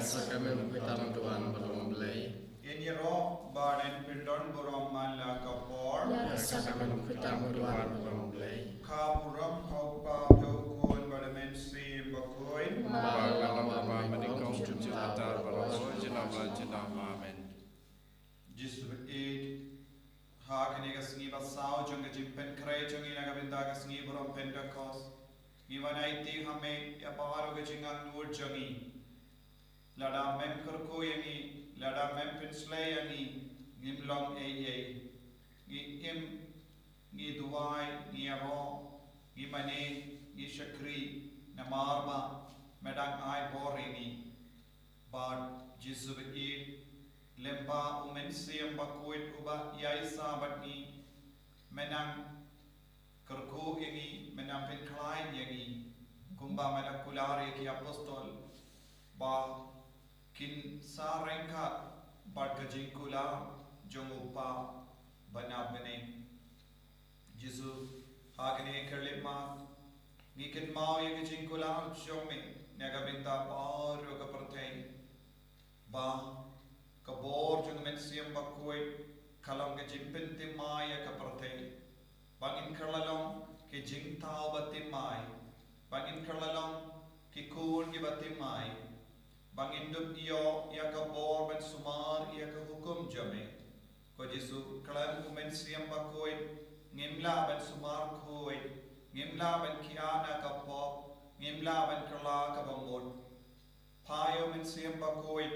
sacrament kutam tuan belum belai. Ini roh badan pindon buram mala kapor. Ya sacrament kutam tuan belum belai. Kapuram haupa dokun badamen sim bakoin. Mabagama menikong jumlatar baros jenama jenama amen. Jesus eat. Hakani kasngi basau jong kejimpen kray jongi naga binda kasngi buram Pentecost. Giwanaiti hame ya pawaro kejingan nur jongi. Lada mem kurku yangi. Lada mem pinslay yangi. Ngimlong ay. Ngi duwai, ngi aro, ngi mane, ngi shakri, namarma, medang ay borini. But Jesus eat. Lemba umensiyam bakuit uba yaisa batni menang kerku ini menang penklain yangi kumba melakulari ki apostol ba kin sarengka bat kajingkula jongupa banabene Jesus hakene kerlima nikin mau yang kajingkula jome negabinta baru kepertai ba kabor jung mensiam bakoi kalam ke jimpin timai ka pertei bangin kerlalong ke jingtau batimai bangin kerlalong ke kun ke batimai bangin dup iyo ya kabor ben sumar ya ka hukum jame ko Jesu kalam ku mensiam bakoi ngimla ben sumar koi ngimla ben kiana ka pop ngimla ben kerla ka bambot payo mensiam bakoi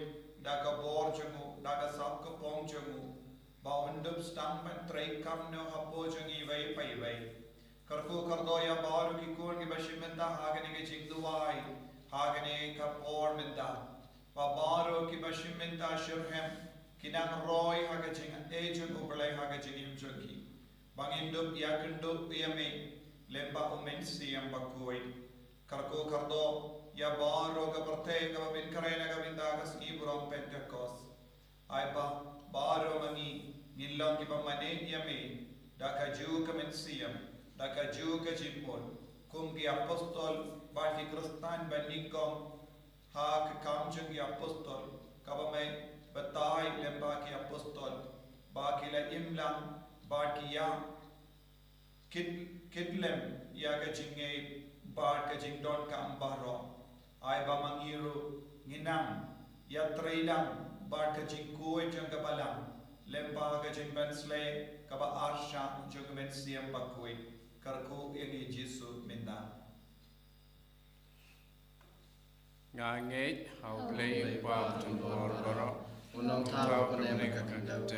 daga bor jangu daga sap ka pong jangu ba undup stang man trei kam no hapo jangi vai pai vai karku kardo ya baru ki kun ki bashimenta hagane ke chingduwai hagane ka por menta ba baru ki bashimenta shurhem kinang roy haga ching agent uberlai haga ching imjoki bangindup yakundup yame lemba umensi am bakoi karku kardo ya baru ke pertei ke bin karena ke binda ke ski buram Pentecost ai ba baru mangi nilong ki pamane yame daka ju ke mensiam daka ju ke jimpon kum ki apostol ba ki kristan banikong ha ke kamjung ki apostol ka ba mai batai lemba ki apostol ba ki la imlang ba ki ya kitlem ya ke jingai ba ke jingdon ka ambaro ai ba mangiru nginam ya treilang ba ka jingkoi jang ka balang lemba ka jingban slay ka ba arsha jang men siam bakoi karku ini Jesu minda nganget hau play ba tumbor baro Unong tau kene ka kandau.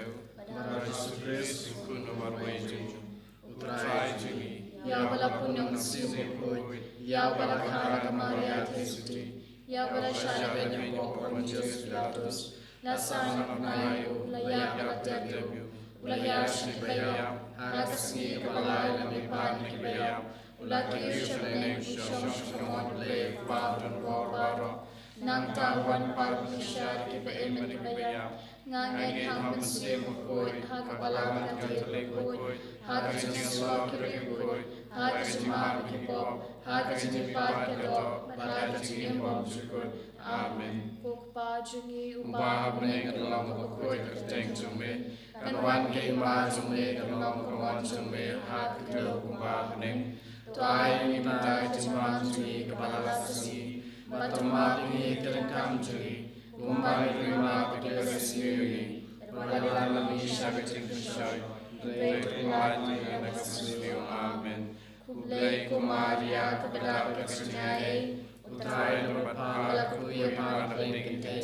Mara Yesus Kristus kuno barwai junju Utrai jungi Ya wala punong simu koi, ya wala kana Maria Jesuti, ya wala shana Benya bok Pontius Pilatus. la sana nayo, la ya wala debu, la ya shibaya, Hakasni balai na mipan ni bayam. la kiyo Neng shom shom le patun baro. nang tawan par shar ki be emen ki bayam, ngangen hang simu koi, hag wala ka koi, hag jinswa ki koi, hag jimar ki pop, hag jimipar ki do, hag jimbom jukut. Amen. Pukpa jungi Umbah bne kalong bakoi kerteng jume. Kanwan ke ma jume kalong kawan jume. Hak kelo umbah bne. Tuai ni tai jimam jungi kepala sesi. Batoma bne kelengkam jungi. Umbah terima pikir sendiri. Pada lami syabeting keshoy. Dei kumati nakasiliu. Amen. Kublai kumaria kepada keseniai. Utrai berpala kuya pada tinggi,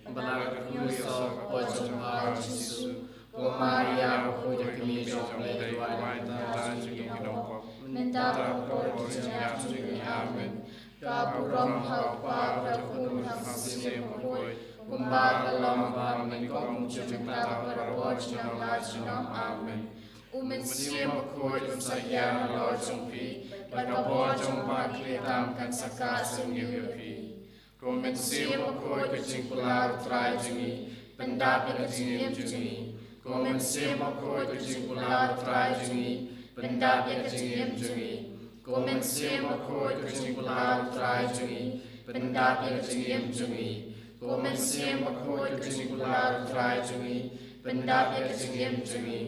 balaku so pojok Yesus. Maria kuya kini jomle tuai dan juga kinoko. Menda Berjaya juga amin. Kapuram haupa rakun Hamsini mukoi. kumbaga lomba Menikong jumpa perwajna lajna amin. umensia Mukoi saya Lord jumpi. Pagkabojong paklitam kan sakasong yupi. Komensi mukoi kejingkular trai jungi. Pendapin jingim jungi. Komensi mukoi kejingkular trai jungi. Pendapin jingim jungi. Komensi mukoi kejingkular trai jungi. Pendapin jingim jungi. Komen sim bakoi kuchikular trai jungi. Pendap ya kecingim jungi.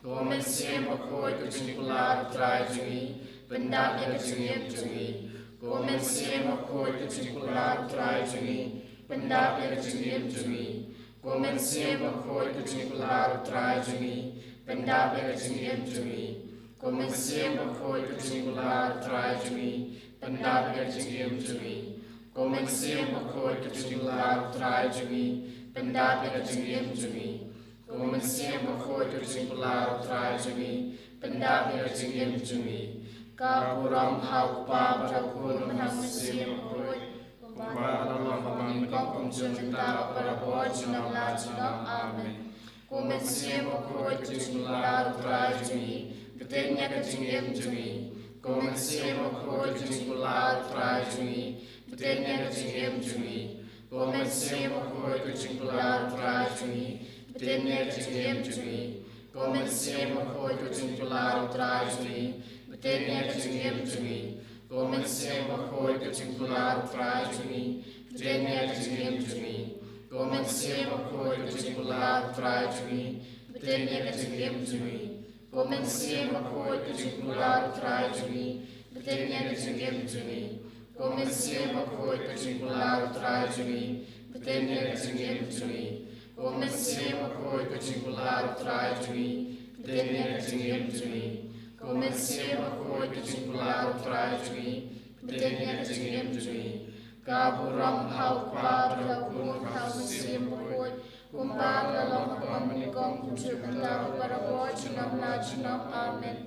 Komen sim bakoi kuchikular trai jungi. Pendap ya kecingim jungi. Komen sim bakoi kuchikular trai jungi. Pendap ya kecingim jungi. Komen sim bakoi kuchikular trai jungi. Pendap ya kecingim jungi. Komen sim bakoi kuchikular trai jungi. Pendap ya kecingim jungi. Komen sim bakoi kuchikular trai jungi. Pendap ya kecingim jungi. Komen sim bakoi kuchikular trai jungi. Pendap ya kecingim jungi. Kapuram hau pa barakun menang sim bakoi. Kumbara Allah kami kong jumenta para boj nam la junam amen. Komen sim bakoi kuchikular trai jungi. Betenya kecingim jungi. Komen sim bakoi kuchikular trai jungi. Betenya kecingim jungi. Komen sim bakoi kuchikular trai jungi. Betenya kecingim jungi. Komen sim bakoi kuchikular trai jungi. Betenya kecingim jungi. Komen sim bakoi kuchikular trai jungi. Betenya kecingim jungi. Komen sim bakoi kuchikular trai jungi. Betenya kecingim jungi. Komen sim bakoi kuchikular trai jungi. Betenya kecingim jungi. Komen sim bakoi kuchikular trai jungi. Betenya kecingim jungi. Komen sim bakoi kuchikular trai jungi. Betenya kecingim jungi. Komen sim bakoi kuchikular trai jungi. Betenya kecingim jungi. Kaburam hau pa barakun hau sim bakoi. Kumbang lalong kamanikong kuchukanta para boj nam la junam amen.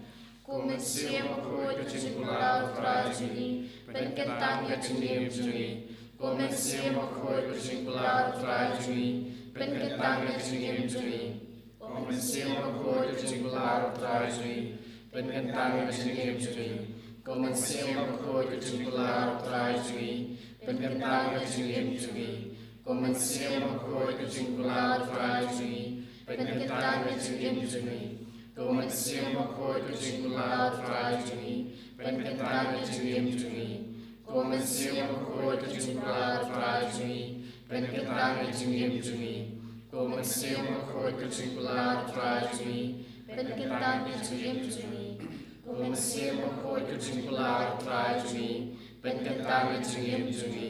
Komen sim bakoi kuchikular trai jungi. Penkentang ya cingim jungi. Komen sim bakoi kuchikular trai jungi. Penkentang ya cingim jungi. Komen sim bakoi kuchikular trai jungi. Penkentang ya cingim jungi. Komen sim bakoi kuchikular trai jungi. Penkentang ya cingim jungi. Komen sim bakoi kuchikular trai jungi. Penkentang ya cingim jungi. Komen sim bakoi kuchikular trai jungi. Penkentang ya cingim jungi. Komen sim bakoi kuchikular trai jungi. Penkentang ya cingim jungi. Komen sim bakoi kuchikular trai jungi. Penkentang ya cingim jungi. Komen sim bakoi kuchikular trai jungi. Penkentang ya cingim jungi.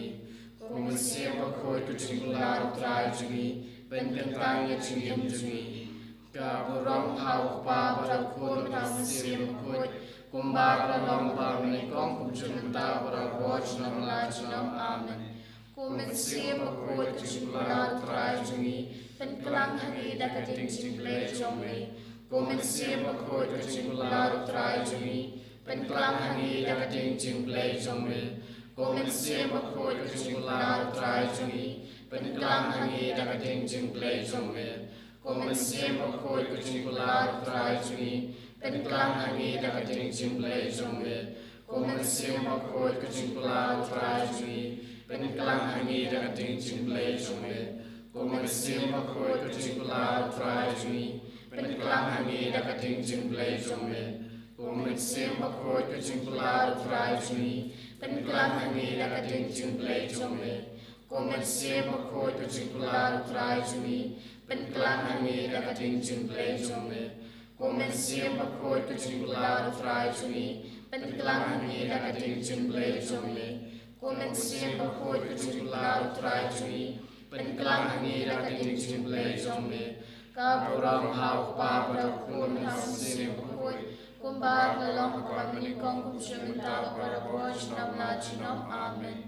Komen sim bakoi kuchikular trai jungi. Penkentang ya cingim jungi. Kaburam hau pa barakun hau sim bakoi. Kumbara long kong kumjumenta para boj nam la junam amen. Komen sim bakoi kuchikular trai jungi. Penklang hari dakating jimble jomle. Komen sim bakoi kuchikular trai jungi. Penklang hari dakating jimble jomle. Komen sim bakoi kuchikular trai jungi. Penklang hari dakating jimble jomle. Komen sim bakoi kuchikular trai jungi. Penklang hari dakating jimble jomle. Komen sim bakoi kuchikular trai jungi. Penklang hari dakating jimble jomle. Komen sim bakoi kuchikular trai jungi. Penklang hari dakating jimble jomle. Komen sim bakoi kuchikular trai jungi. Penklang hari dakating jimble jomle. Komen sim bakoi kuchikular trai jungi. Penklang hari dakating jimble jomle. Komen sim bakoi kuchikular trai jungi. Penklang hari dakating jimble jomle. Komen sim bakoi kuchikular trai jungi. Penklang hari dakating jimble jomle. Kaburam hau pa barakun hau sim bakoi. Kumbar lalong kamanikong kumjumenta para boj nam la junam amen.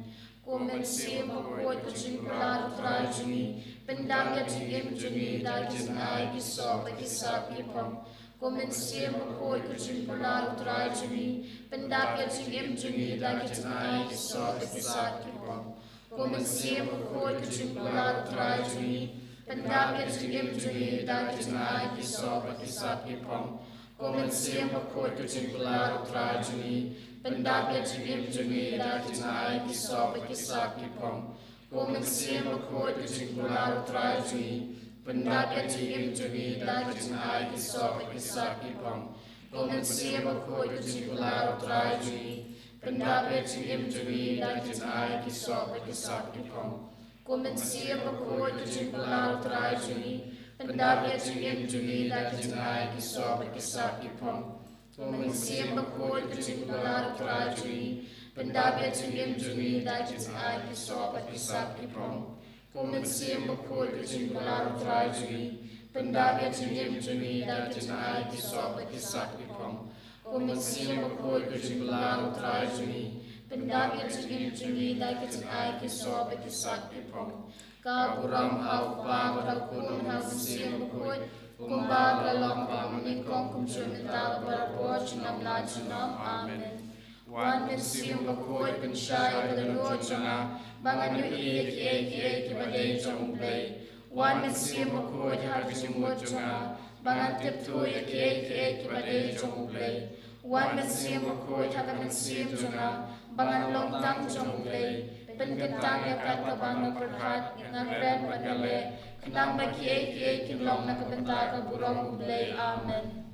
Komen sim bakoi kuchikular trai jungi. Pendam ya cingim jungi dagis ai kisop kisap kipom. Komen sim bakoi kuchikular trai jungi. Pendam ya cingim jungi dagis ai kisop kisap kipom. Komen sim bakoi kuchikular trai jungi. Pendam ya cingim jungi dagis ai kisop kisap kipom. Komen sim bakoi kuchikular trai jungi. Pendam ya cingim jungi dagis ai kisop kisap kipom. Komen sim bakoi kuchikular trai jungi. Pendam ya cingim jungi dagis ai kisop kisap kipom. Komen sim bakoi kuchikular trai jungi. Pendam ya cingim jungi dagis ai kisop kisap kipom. Komen sia bakoi tu jin balau trai juni. Pendabia jingim juni da jinai ki soba ki sak ki pom. Komen sia bakoi tu jin balau trai juni. Pendabia jingim juni da jinai ki soba ki sak ki pom. Komen sia bakoi tu jin balau trai juni. Pendabia jingim juni da jinai ki soba ki sak ki pom. Komen sia bakoi tu jin balau trai juni. Pendabia jingim juni da jinai ki soba ki sak ki pom. Kaburam hau pa wadau kunung hau sia bakoi. Kumba galong pa menikong kumjun tau berapor jinam la jinam. Amen. Wan mensium bakoi pensyai berdoa jana. Bangan yu ki badai jong play. Wan mensium bakoi harus jumut jana. Bangan tip tu ki badai jong play. Wan mensium bakoi harus mensium jana. Bangan long tang jong play. Penkentang ya kata bangun perhat ngaren padale. Kenang bagi kinlong na kabenta ka burong play. Amen.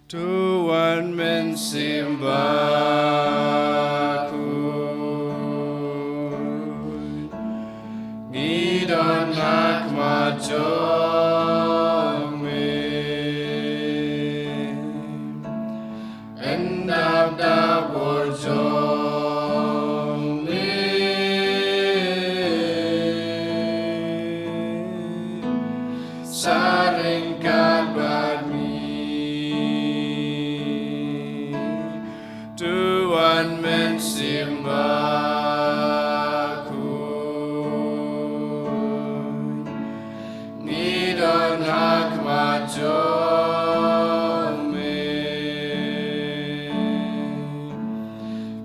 Tuhan mensimbaku, ngidon hikmat jome, endap dapur jome, saring kabar Tuhan mensimbaku, ngidon hikmat jome,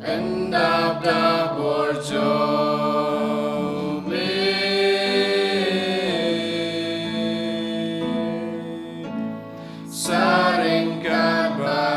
endap dapur jome, saring kabar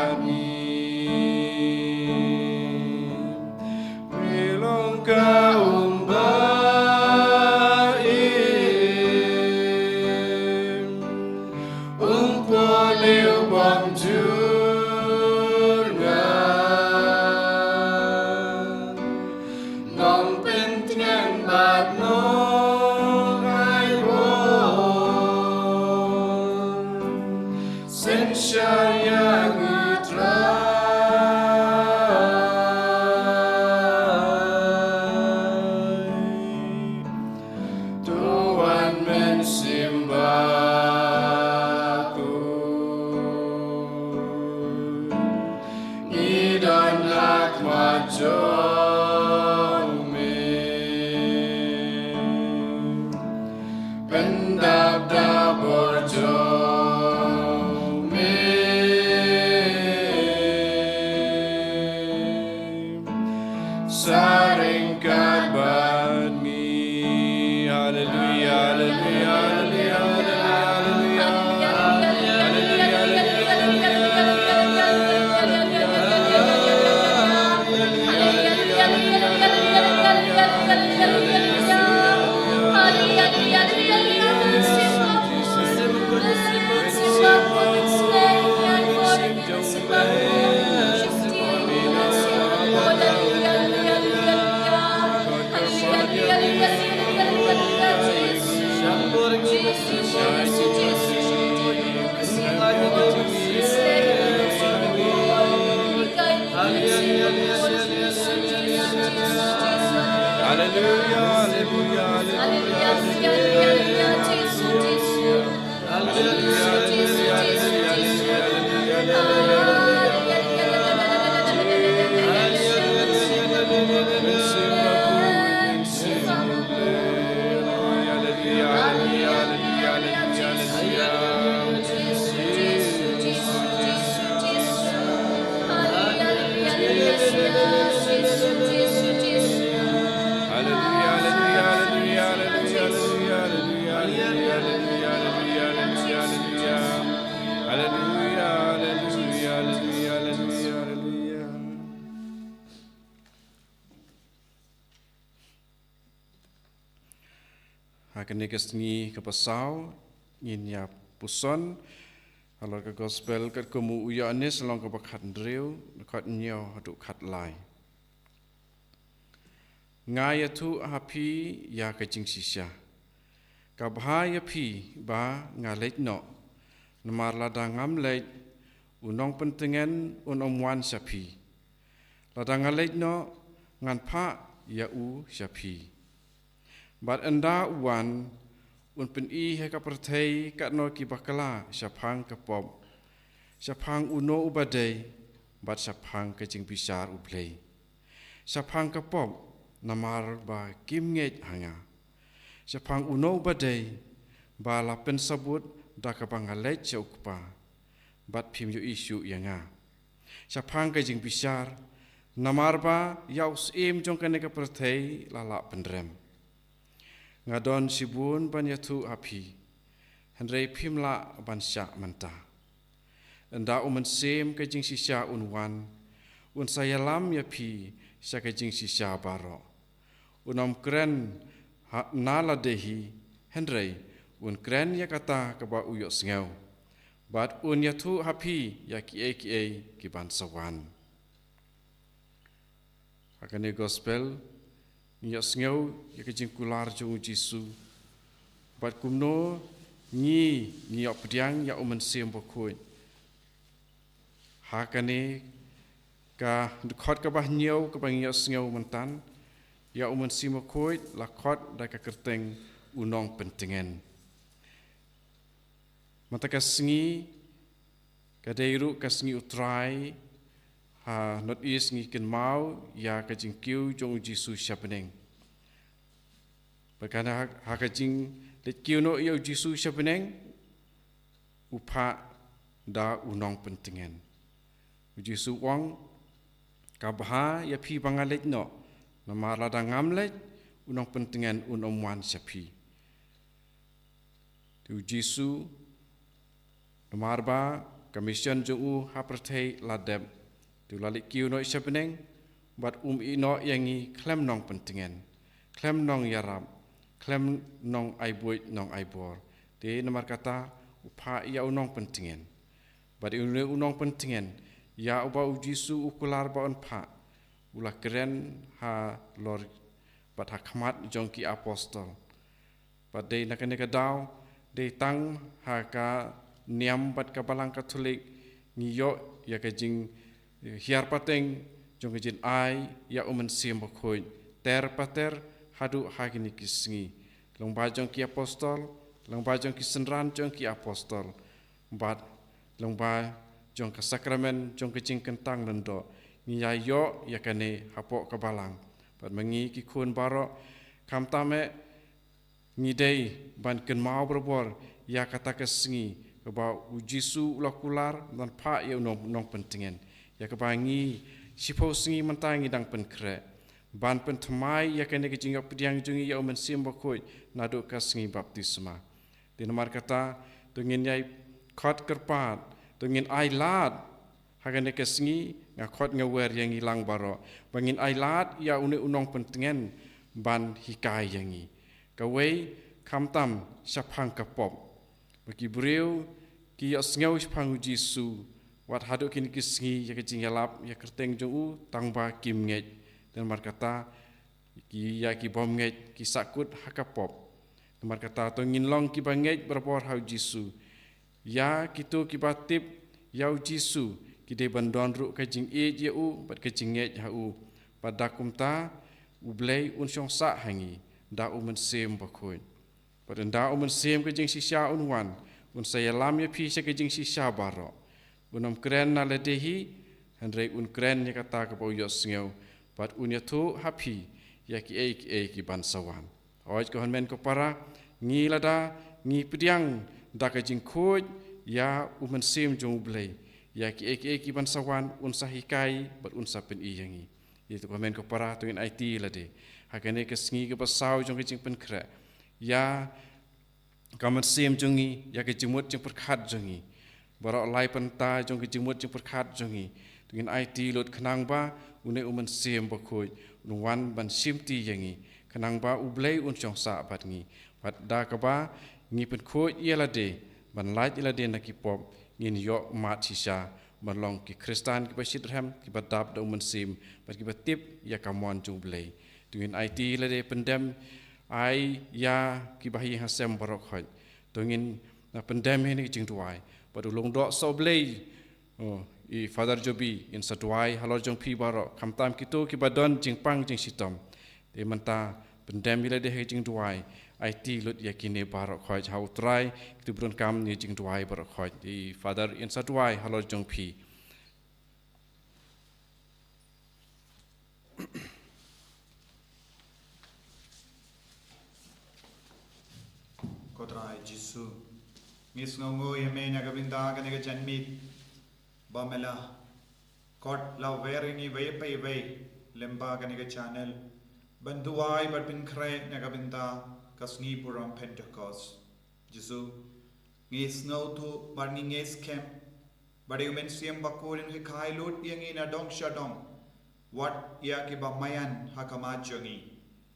Hakanikas ngi kapasau ngin ya puson Halor ka gospel kat kumu uya anis long ka bakhat driu kat nyo hadu khat lai. Ngaya tu hapi ya ka jing sisya. Ka bahaya pi ba ngalek no. Namar ladang ngamlek unong pentingan unomwan syapi. Ladang ngalek no ngan pa ya u syapi. Bat enda uan un pen I he ka perthei kat no ki bakala syapang ka pop. Syapang uno ubadai bat syapang ka jing bisar ublei. Syapang ka pop namar ba kim nget hanga. Syapang uno ubadai ba lapen sabut da ka bangalet chokpa. Bat phim yu isu yanga. Syapang ka jing bisar namar ba yaus im jong ka ne ka perthei lala pendrem. Ngadon sibun ban yatu api. Henrei pimla ban syak menta. Enda umen sem ke jing sisya unwan. Un saya lam ya pi sya ke jing sisya baro. Unam kren nala dehi. Henrei un kren ya kata ke ba uyok sengau. Bat un yatu api ya ki ban sawan. Hakane gospel. Nyak sengau ya kejing kular jung Jisu. Bat kumno ngi ok pediang ya umen sem bokoi. Hakane ka khot ka bah nyau ka bang nyak sengau mentan ya umen sem bokoi la khot da ka kerteng unong pentingan. Mata ka sengi ka deiru ka sengi utrai ha not is ngi ken mau ya ka jing kiu jong Jisu syapneng. Berkana ha ka jing let kiu no yo Jisu syapneng upa da unong pentingan. Jisu wang ka bah ya pi bangalet no nama ladang ngamlet unong pentingan unomwan syapi. Tu Jisu namar ba commission jong u ha perthei ladem. Tu lalik kiu no syapneng bat ino yangi klem nong pentingan. Klem nong yarab, klem nong aibuit nong aibor. Di namar kata upa ya unong pentingan. Bat unong pentingan ya uba Jisu ukular ba on pa. Ula keren ha lor bat hakmat jong ki apostol. Bat de nakane ka daw de tang ha ka niam bat ka balang Katolik ngiyo ya ka jing hiar pateng jong jin ai ya umen sim bokoi ter pater hadu hagini kisngi long ba jong ki apostol long ba jong ki senran jong ki apostol bat long ba jong ka sakramen jong ke jing kentang lendo ni ya yo ya kane hapok ka balang bat mengi ki kun baro kam tame ni dei ban ken mau berbor ya kata kesngi ba Jisu ulakular dan pa ya nong pentingan ya kebangi sipo sengi mentangi dang penkre ban pentemai ya kene kejing pediang jungi ya umen sim bokoi nadu ka sengi baptisma di nomor kata tungin yai khot kerpat tungin ai lat hagane ke sengi ngakot ngawer yang hilang baro bangin ai lat ya une unong pentingan ban hikai yangi kawei kamtam syapang kapop bagi beriu ki ya sengau syapang Jisu wat haduk kini kisngi ya kejing yalap ya kerteng jong tangba kim nget dan markata ki ya ki bom nget ki sakut hakapop markata to ngin long ki banget berpor hau Jisu ya kitu ki batip yau Jisu ki de bandon ru kejing je u bat kejing nget hau pada kumta ublei un syong sa hangi da umen sem bakoi pada da umen sem kejing sisya unwan un saya lam ya pi kejing sisya baro unam kren na ledehi hendrei un kren ya kata ke bau yos ngeu pat un ya tu happy ya ki ban sawan oi ko men ko para ngi lada ngi pediang da ka jing khoj ya umen sim jong blei ya ki ban sawan un sahikai bat un sapen i yangi itu ko men ko para tu in IT lade hakane ke sngi ke pasau jong ke jing pen kra ya kamen sim jongi ya ke jimut jing perkhat jongi barok lai penta jong ke jimut jing perkhat jongi dengan IT lot kenang ba une umen sim bakoi unwan ban simti yangi kenang ba ublei un chong sa bat ngi bat da ka ba ngi pen khoj ia lade ban lai ila de nakipop ngin yo mat sisa malong ki Kristan ki basit ram ki badap da umansim bat ki batip ya kamon jung blei tungin IT la de pendem ai ya ki bahi hasem barok khoj tungin pendem ni jing tuai padu long do so blei I Father Jobi in Satwai halor jong pi barok kamtam kitu ki badon jing pang jing sitom de manta pendem bila de jing tuai IT lut yakine barok khoj hau trai kitu brun kam ni jing tuai barok khoj I Father in Satwai halor jong pi Kodrai Jisu Ngis ngongo yeme nagabinda kanega janmit Bamela Kot lau veringi vei vei lemba kanega channel Banduai bat bin kre nagabinda kasngi puram Pentecost Jisu Ngis no tu barni ngis kem Badi umen siem bakurin hikai lut yangi na dong shadong Wat ia ki bamayan hakamajongi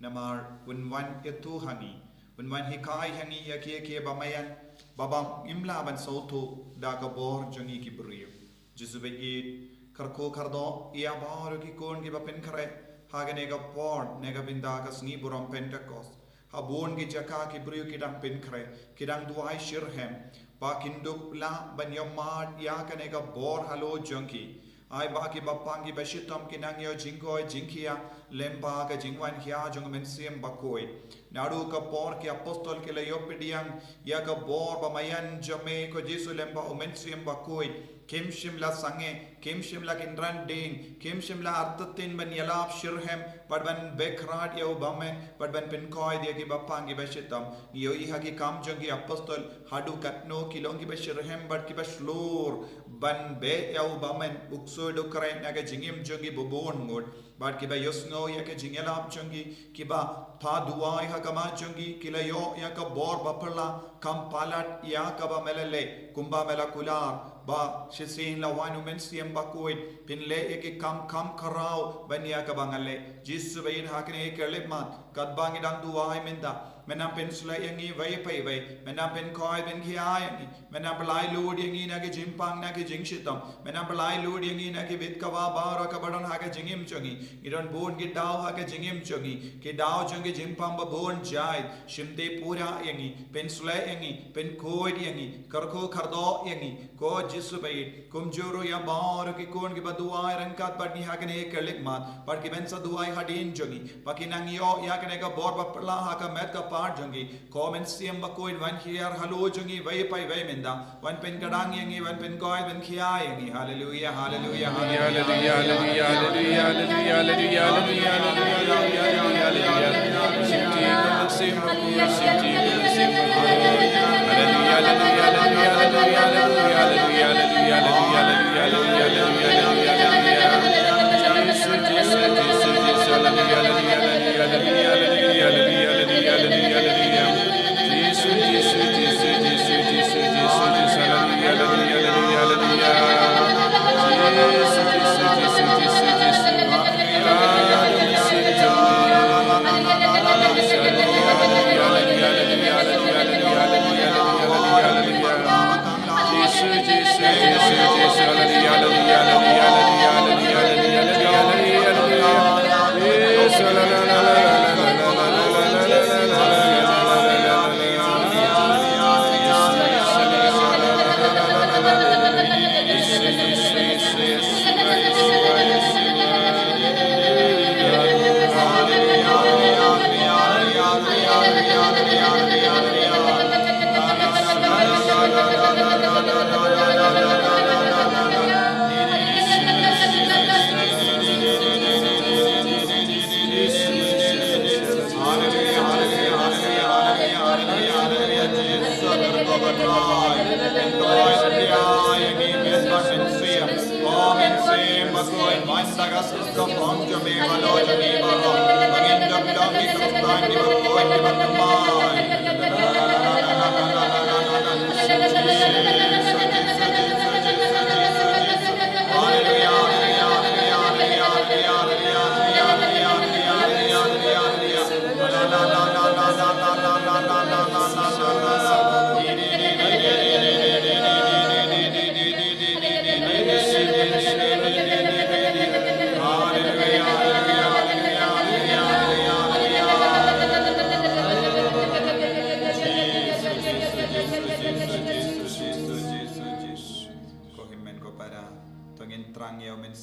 Namar unwan itu hangi Unwan hikai hangi ya ki bamayan Babam imla ban sautu daga bor jongi ki beriu Jisu beid karko kardo ia baru ki kon ki bapen kare hagane ga por nega binda ka sngi buram Pentecost habon ki jaka ki beriu ki dang pen kare ki dang duai shirhem ba kinduk la ban yamad ya kane ga bor halo jongi ai ba ki bapang ki bashitam ki nang yo jingkoi jingkia lemba ka jingwan hia jong men siem bakoi Nadu ka por ki apostol ki layo pidiang ya ka bor bamayan jame ko Jesu lemba umensiam bakoi kim shimla sange kim shimla kindran ding kim shimla artatin ban yalap shirhem badban bekrat yo bamen badban pinkoi dia ki bapang ki bashitam yo iha ki kam jongi apostol hadu katno ki longi bashirhem bad ki bashlur ban be yo bamen ukso do krai naga jingim jongi bobon ngod bad ki ba yosno ya ke jingelap jongi ki ba pa duai hakama jongi kilayo ya ka bor bapala kam palat ya ka ba melele kumba mela kular ba shisin la wanu men siem bakuit pin le ek kam karau bania ka bangale Jisu bain hakne kelip mat kad bangi dang duai menda menam pen sula yangi vai pai vai menam pen koi ben khiai menam balai lod yangi na ke jimpang na ke jingshitam menam balai lod yangi na ke vit kawa bara ka badan ha ke jingim chongi giron bon ki dau ha ke jingim chongi ke dau chongi jimpang ba bon jai shimde pura yangi pen sula yangi pen koi yangi karko khardo yangi ko Jisu bai kum juro ya bara ki kon ki baduai rangkat badni ha ke ne kelik mat par ki ben sa duai hadin jongi pakinang yo ya ke ne ka bor ba pala ha ka met ka jongi komen siam bakoin wan hier halo jongi vai pai vai menda wan pen kadang yangi wan pen koi ben khia yangi hallelujah hallelujah hallelujah hallelujah hallelujah hallelujah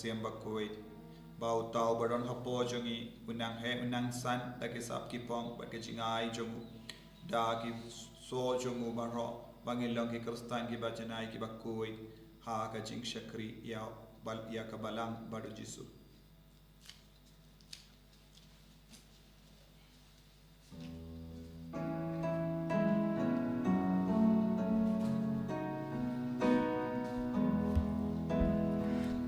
siam bakoi bau tau baron hapo jongi unang he unang san taki sap ki pong bat ke jingai jongu da ki so jongu baro bangilong ki kristan ki bajanai ki bakoi ha ka jing shakri ya bal ya ka balang badu jisu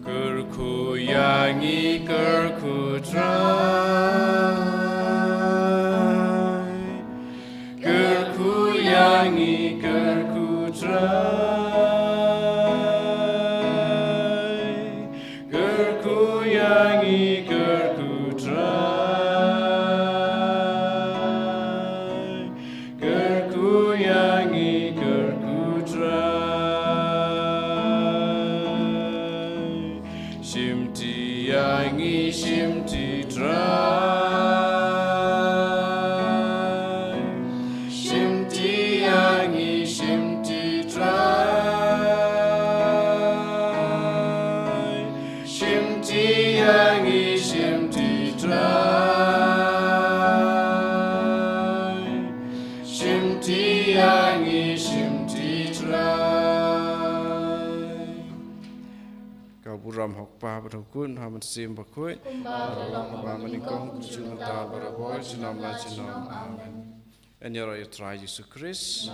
Kerku yangi kerku trai, kerku yangi kerku trai, kerku yangi kerku trai, kerku yangi kerku trai. Shimti yangi shimti trai, shimti yangi shimti trai, shimti yangi shimti trai, shimti yangi shimti trai. Kau buram hok pa berhukun haman sim bakoi. Ba menikong kucing ta beraboy sinam la sinam. Amen. En yara ya try Yesus Kristus.